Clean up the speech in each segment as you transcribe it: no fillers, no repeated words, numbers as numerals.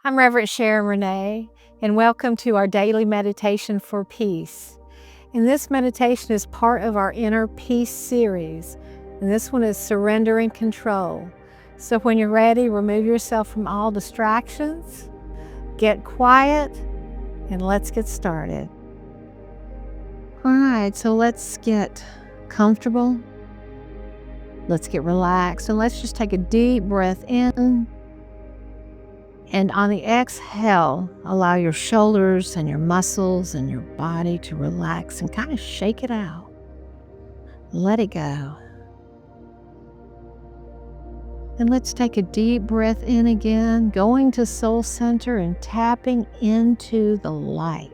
I'm Reverend Sharon Renae, and welcome to our daily meditation for peace. And this meditation is part of our Inner Peace series, and this one is Surrender and Control. So when you're ready, remove yourself from all distractions, get quiet, and let's get started. All right, so let's get comfortable. Let's get relaxed, and let's just take a deep breath in. And on the exhale, allow your shoulders and your muscles and your body to relax and kind of shake it out. Let it go. And let's take a deep breath in again, going to soul center and tapping into the light.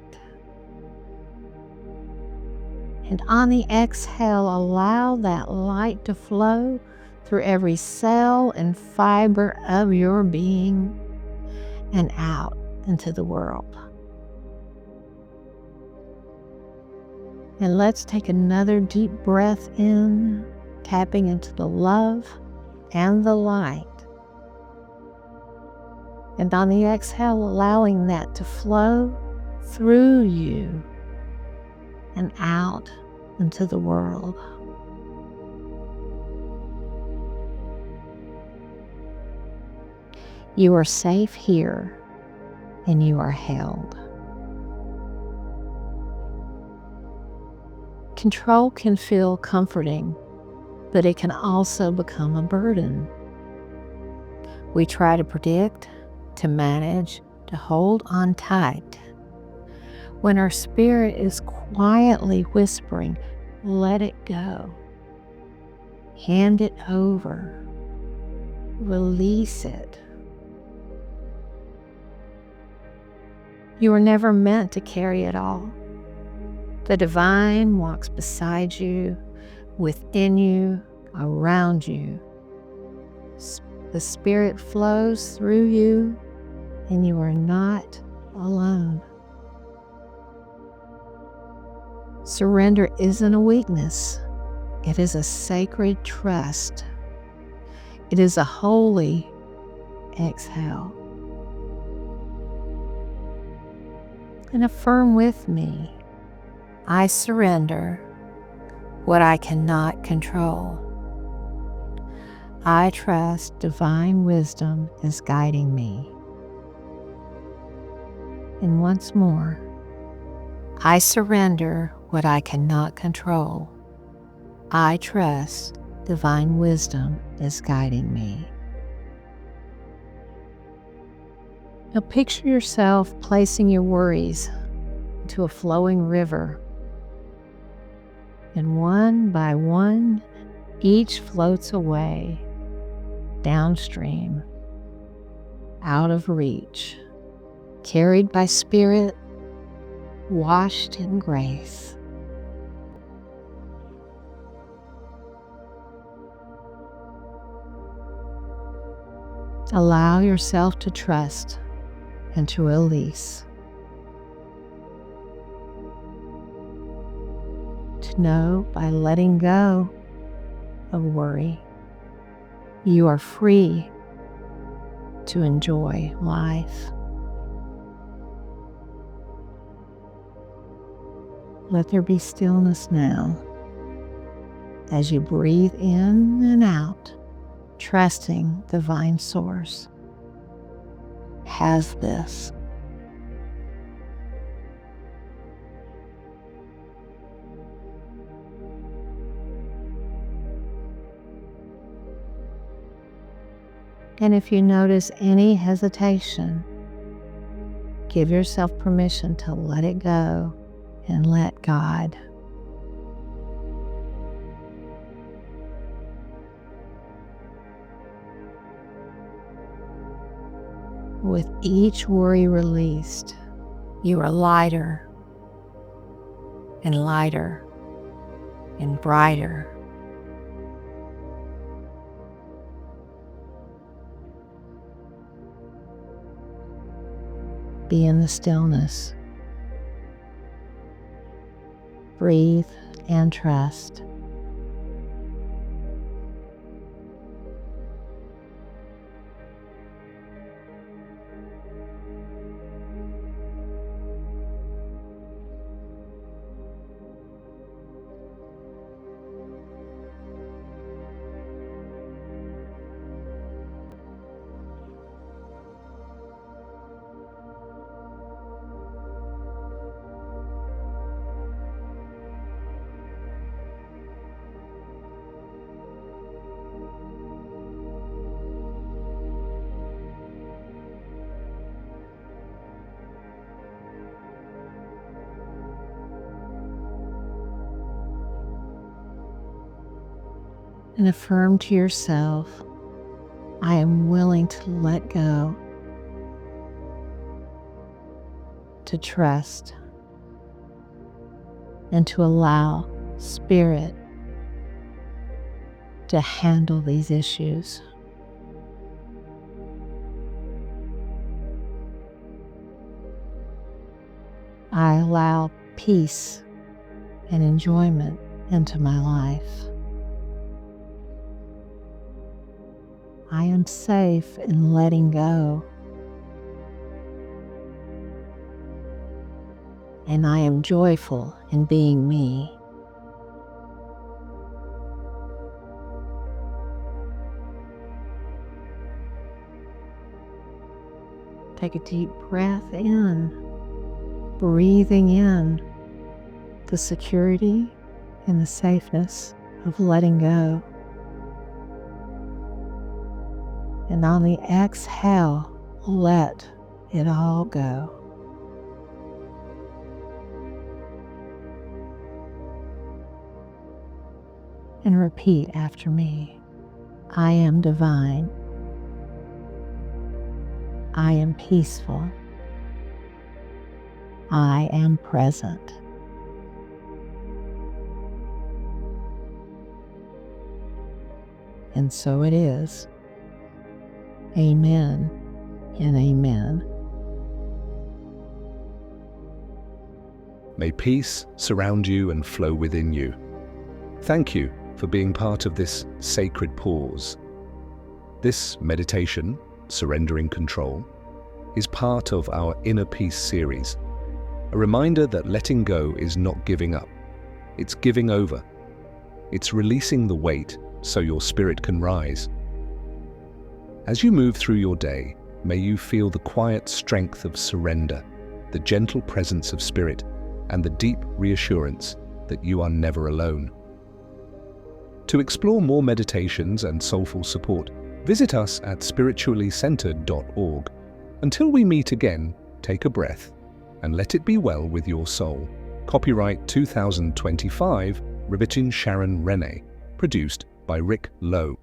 And on the exhale, allow that light to flow through every cell and fiber of your being and out into the world. And let's take another deep breath in, tapping into the love and the light. And on the exhale, allowing that to flow through you and out into the world. You are safe here, and you are held. Control can feel comforting, but it can also become a burden. We try to predict, to manage, to hold on tight. When our spirit is quietly whispering, let it go. Hand it over. Release it. You were never meant to carry it all. The divine walks beside you, within you, around you. The spirit flows through you, and you are not alone. Surrender isn't a weakness. It is a sacred trust. It is a holy exhale. And affirm with me, I surrender what I cannot control. I trust divine wisdom is guiding me. And once more, I surrender what I cannot control. I trust divine wisdom is guiding me. Now picture yourself placing your worries into a flowing river. And one by one, each floats away, downstream, out of reach, carried by spirit, washed in grace. Allow yourself to trust and to release. To know by letting go of worry, you are free to enjoy life. Let there be stillness now as you breathe in and out, trusting divine source has this. And if you notice any hesitation, give yourself permission to let it go and let God. With each worry released, you are lighter and lighter and brighter. Be in the stillness. Breathe and trust. and affirm to yourself, I am willing to let go, to trust, and to allow Spirit to handle these issues. I allow peace and enjoyment into my life. I am safe in letting go, and I am joyful in being me. Take a deep breath in, breathing in the security and the safeness of letting go. And on the exhale, let it all go. And repeat after me. I am divine. I am peaceful. I am present. And so it is. Amen and amen. May peace surround you and flow within you. Thank you for being part of this sacred pause. This meditation, Surrendering Control, is part of our Inner Peace series, a reminder that letting go is not giving up. It's giving over. It's releasing the weight so your spirit can rise. As you move through your day, may you feel the quiet strength of surrender, the gentle presence of spirit, and the deep reassurance that you are never alone. To explore more meditations and soulful support, visit us at spirituallycentered.org. Until we meet again, take a breath and let it be well with your soul. Copyright 2025, written Sharon Renae, produced by Rick Lowe.